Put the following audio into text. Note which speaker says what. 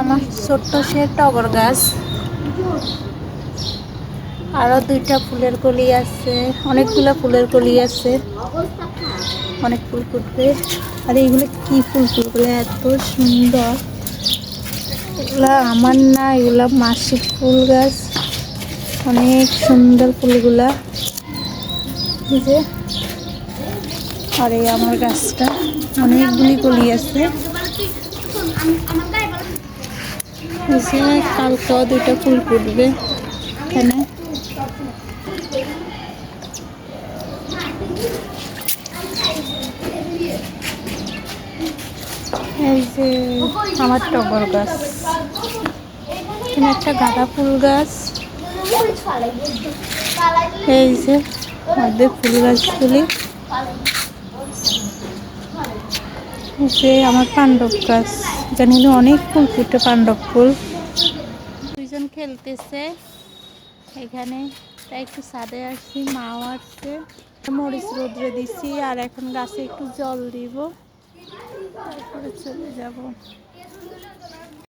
Speaker 1: আমার ছোট্ট সে টগর গাছ, আরো দুইটা ফুলের কলি আছে, অনেকগুলো ফুলের কলি আছে, অনেক ফুল ফুটবে। আর এইগুলো কি ফুল, ফুলগুলো এত সুন্দর, এগুলা আমার না, এগুলা মাসিক ফুল গাছ, অনেক সুন্দর ফুলগুলা। এই যে, আর এই আমার গাছটা অনেকগুলি কলি আছে। কালকেও দুইটা ফুল ফুটবে এখানে। এই যে আমার টগর গাছ, এখানে একটা গাঁদা ফুল গাছ, এই যে মধ্যে ফুল গাছগুলি, যে আমার পাণ্ডব গাছ, এখানে অনেক ফুল ফুটে, পাণ্ডব ফুল। দুইজন খেলতেছে এখানে, তাই একটু ছাদে আসছি, মাও আসছে। মরিচ রোদ্রে দিছি, আর এখন গাছে একটু জল দিব, তারপরে চলে যাব।